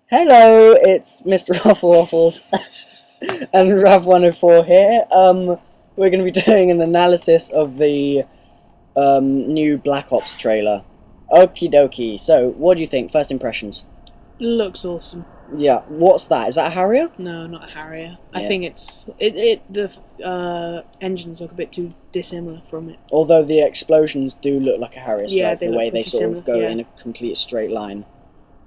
Hello, it's MrRoflWaffles and Raf104 here. We're going to be doing an analysis of the new Black Ops trailer. Okie dokie. So, what do you think? First impressions? Looks awesome. Yeah. What's that? Is that a Harrier? No, not a Harrier. Yeah. I think the engines look a bit too dissimilar from it. Although the explosions do look like a Harrier strike, Yeah, they the look way they pretty sort similar, of go yeah. in a complete straight line.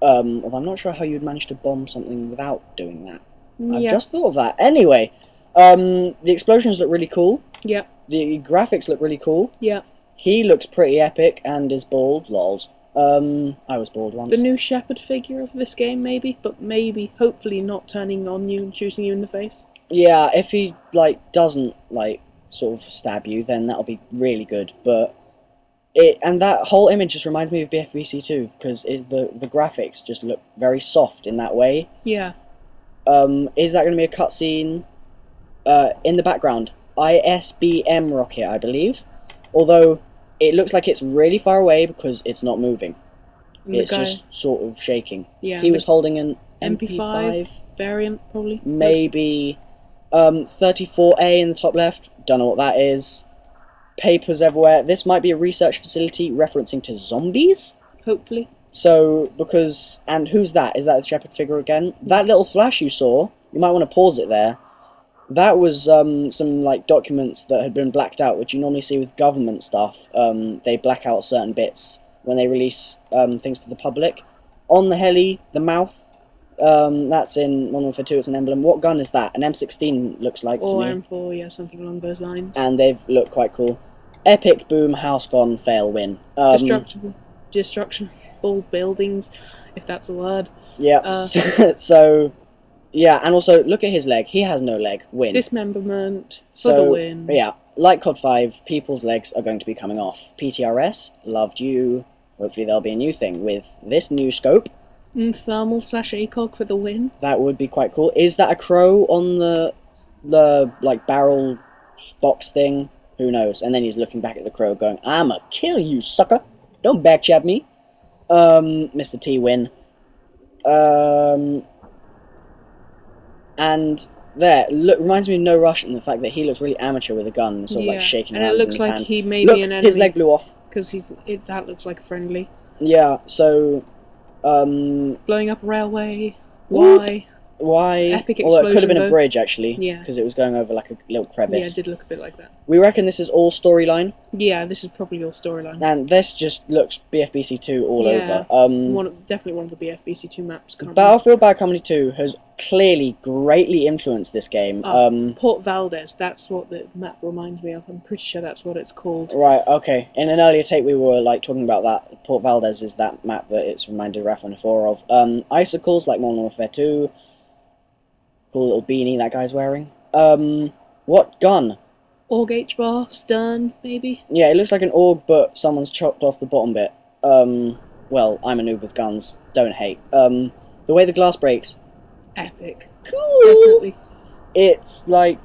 Although I'm not sure how you'd manage to bomb something without doing that. I've Yeah. just thought of that. Anyway, the explosions look really cool. Yep. The graphics look really cool. Yep. He looks pretty epic and is bald. Lols. I was bald once. The new Shepherd figure of this game, maybe, but maybe, hopefully, not turning on you and shooting you in the face. Yeah, if he doesn't sort of stab you, then that'll be really good. But that whole image just reminds me of BFBC 2 because the graphics just look very soft in that way. Yeah. Is that going to be a cutscene? In the background, ISBM rocket, I believe. Although it looks like it's really far away because it's not moving. It's just sort of shaking. Yeah. He was holding an MP5 variant, probably. Maybe 34A in the top left. Don't know what that is. Papers everywhere. This might be a research facility referencing to zombies. Hopefully. So, and who's that? Is that the Shepherd figure again? That little flash you saw, you might want to pause it there. That was some documents that had been blacked out, which you normally see with government stuff. They black out certain bits when they release things to the public. On the heli, the mouth, that's in Modern Warfare 2, it's an emblem. What gun is that? An M16 looks like or to me. M4, yeah, something along those lines. And they've looked quite cool. Epic, boom, house gone, fail, win. Destructible buildings, if that's a word. Yeah, so... Yeah, and also, look at his leg. He has no leg. Win. Dismemberment for the win. Yeah, like COD 5, people's legs are going to be coming off. PTRS, loved you. Hopefully there'll be a new thing with this new scope. Thermal / ACOG for the win. That would be quite cool. Is that a crow on the barrel box thing? Who knows? And then he's looking back at the crow going, I'ma kill you, sucker. Don't backchat me. Mr. T win. And reminds me of No Rush in the fact that he looks really amateur with a gun, sort of shaking around in his hand. And it looks like he may be an enemy. His leg blew off. Because that looks like a friendly. Yeah, so... blowing up a railway. Why? Epic explosion. Although it could have been a bridge, actually. Yeah. Because it was going over like a little crevice. Yeah, it did look a bit like that. We reckon this is all storyline. Yeah, this is probably all storyline. And this just looks BFBC 2 all over. Definitely one of the BFBC 2 maps. Battlefield Bad Company 2 has clearly greatly influenced this game. Port Valdez, that's what the map reminds me of. I'm pretty sure that's what it's called. Right, okay. In an earlier tape we were talking about that. Port Valdez is that map that it's reminded Raf104 of. Icicles, like Modern Warfare 2. Cool little beanie that guy's wearing. What gun? Org H-bar, stern, maybe? Yeah, it looks like an org, but someone's chopped off the bottom bit. Well, I'm a noob with guns. Don't hate. The way the glass breaks. Epic. Cool! Definitely. It's like...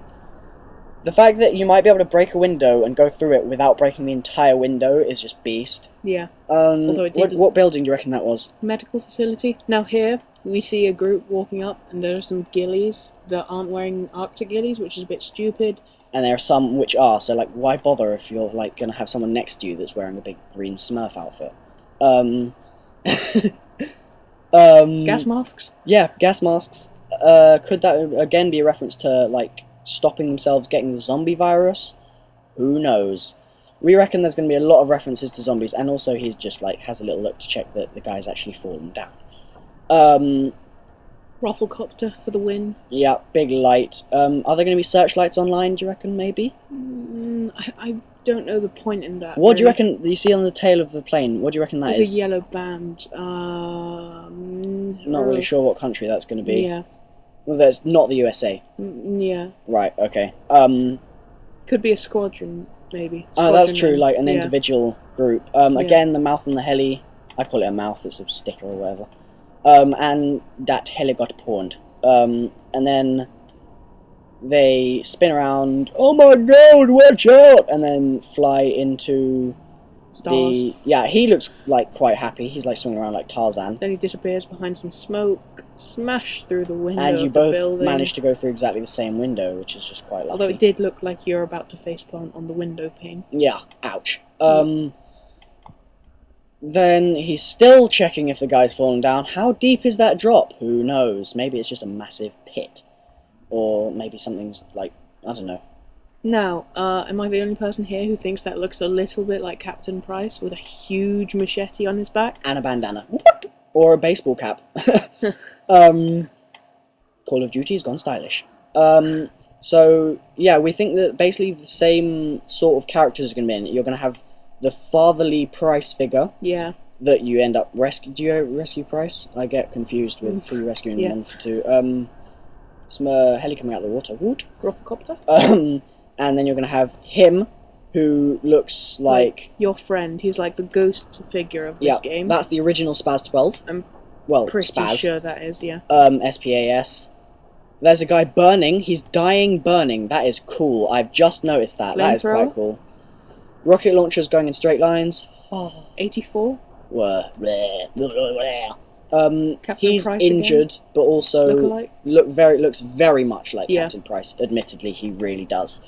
The fact that you might be able to break a window and go through it without breaking the entire window is just beast. Yeah. Although it did... What building do you reckon that was? Medical facility. Now here, we see a group walking up, and there are some ghillies that aren't wearing Arctic ghillies, which is a bit stupid. And there are some which are, so why bother if you're going to have someone next to you that's wearing a big green Smurf outfit? Gas masks? Yeah, gas masks. Could that again be a reference to stopping themselves getting the zombie virus? Who knows? We reckon there's going to be a lot of references to zombies, and also he's just has a little look to check that the guy's actually fallen down. Rafflecopter for the win. Yeah, big light. Are there going to be searchlights online, do you reckon, maybe? I don't know the point in that. What do you reckon, you see on the tail of the plane, what do you reckon that is? It's a yellow band. Not really sure what country that's going to be. Yeah. Well, that's not the USA. Yeah. Right, okay. Could be a squadron, maybe. That's true, an individual group. Again, the mouth on the heli, I call it a mouth, it's a sticker or whatever. And that heli got pawned. And then they spin around, oh my god, watch out! And then fly into stars. Yeah, he looks like quite happy. He's like swinging around like Tarzan. Then he disappears behind some smoke, smashed through the window And you of the both building. managed to go through exactly the same window, which is just quite lucky. Although it did look like you're about to faceplant on the window pane. Yeah, ouch. Then he's still checking if the guy's falling down. How deep is that drop? Who knows? Maybe it's just a massive pit. Or maybe something's like, I don't know. Now, am I the only person here who thinks that looks a little bit like Captain Price with a huge machete on his back? And a bandana. Or a baseball cap. Call of Duty's gone stylish. So, yeah, we think that basically the same sort of characters are going to be in it. You're going to have the fatherly Price figure. Yeah. That you end up rescue. Do you rescue Price? I get confused with who you're rescuing yeah. one for two. Some heli coming out of the water. Woot. Rufflecopter? And then you're going to have him, who looks like your friend. He's like the ghost figure of this game. That's the original Spaz 12. I'm pretty Spaz. Sure that is, yeah. SPAS. There's a guy burning. He's dying burning. That is cool. I've just noticed that. That is quite cool. Rocket launchers going in straight lines. 84. He's Price injured, again. But also looks very much like Captain Price. Admittedly, he really does.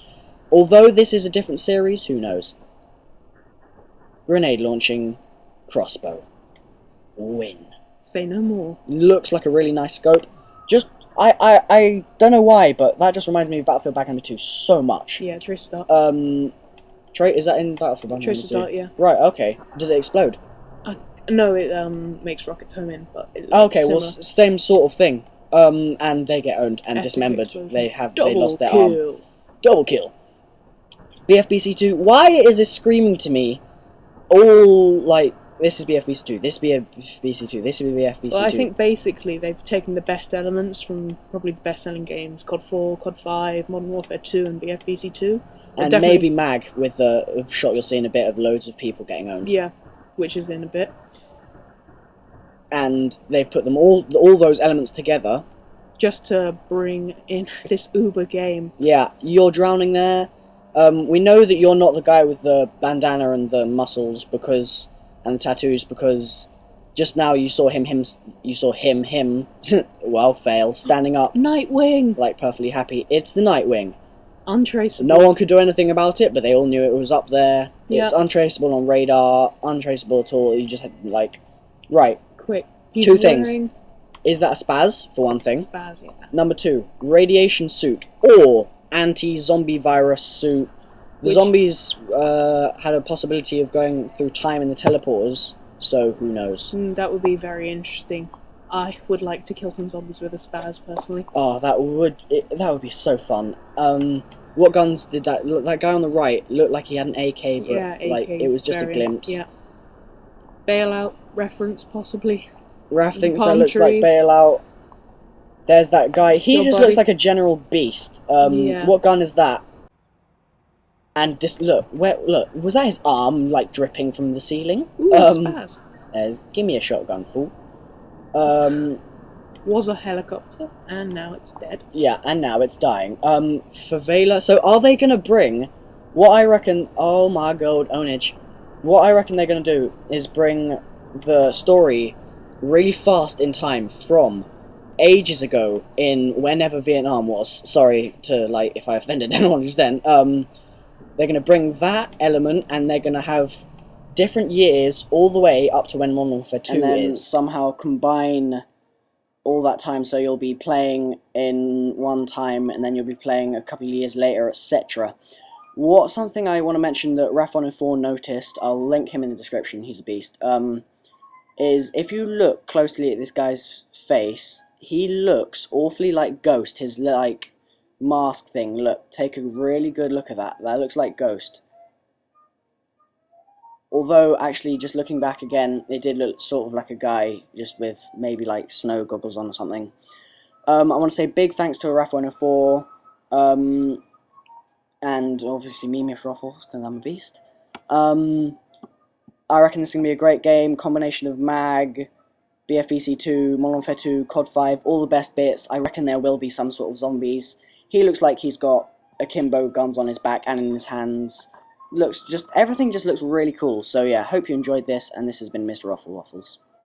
Although this is a different series, who knows? Grenade launching crossbow. Win. Say no more. Looks like a really nice scope. Just I don't know why, but that just reminds me of Battlefield Backcountry 2 so much. Yeah, Tracer Dart. Is that in Battlefield Backcountry 2? Tracer Dart, yeah. Right, okay. Does it explode? No, it makes rockets home in, but it okay, similar. Well, same sort of thing. And they get owned and dismembered. They lost their arm. Double kill. BFBC2. Why is this screaming to me? All like this is BFBC2. This is BFBC2. This is BFBC2. Well, I think basically they've taken the best elements from probably the best-selling games: COD 4, COD 5, Modern Warfare 2, and BFBC2. And maybe MAG with the shot you'll see in a bit of loads of people getting owned. Yeah, which is in a bit. And they've put them all those elements together. Just to bring in this Uber game. Yeah, you're drowning there. We know that you're not the guy with the bandana and the muscles and the tattoos because just now you saw him well, fail, standing up. Nightwing! Like perfectly happy. It's the Nightwing. Untraceable. No one could do anything about it, but they all knew it was up there. Yep. It's untraceable on radar, untraceable at all. You just had, like... Right. Quick. Two things. Is that a Spaz, for one thing? Spaz, yeah. Number 2, radiation suit, or anti-zombie virus suit. The zombies had a possibility of going through time in the teleporters, so who knows? That would be very interesting. I would like to kill some zombies with a Spaz, personally. Oh, that would be so fun. What guns did that guy on the right looked like he had an AK, but yeah, AK it was just variant, a glimpse. Yeah. Bailout reference, possibly. Raf thinks that looks like Bailout. There's that guy. He just looks like a general beast. What gun is that? And just look, was that his arm like dripping from the ceiling? Ooh, Spaz. Give me a shotgun, fool. Was a helicopter, and now it's dead. Yeah, and now it's dying. Favela. So are they gonna bring? What I reckon. Oh my god, ownage. What I reckon they're gonna do is bring the story really fast in time from ages ago in whenever Vietnam was. Sorry to if I offended anyone who's then. They're gonna bring that element, and they're gonna have different years all the way up to when Modern Warfare 2 and then somehow combine all that time, so you'll be playing in one time and then you'll be playing a couple of years later, etc. Something I want to mention that Raf104 noticed, I'll link him in the description, he's a beast, is if you look closely at this guy's face, he looks awfully like Ghost, his mask thing. Look, take a really good look at that. That looks like Ghost. Although, actually, just looking back again, it did look sort of like a guy, just with maybe snow goggles on or something. I want to say big thanks to Raf104, and obviously me, MrRoflWaffles, because I'm a beast. I reckon this is going to be a great game, combination of MAG, BFBC2, Modern Warfare 2, COD 5, all the best bits. I reckon there will be some sort of zombies. He looks like he's got akimbo guns on his back and in his hands. looks just everything just looks really cool. So yeah, hope you enjoyed this, and this has been Mr. Waffles.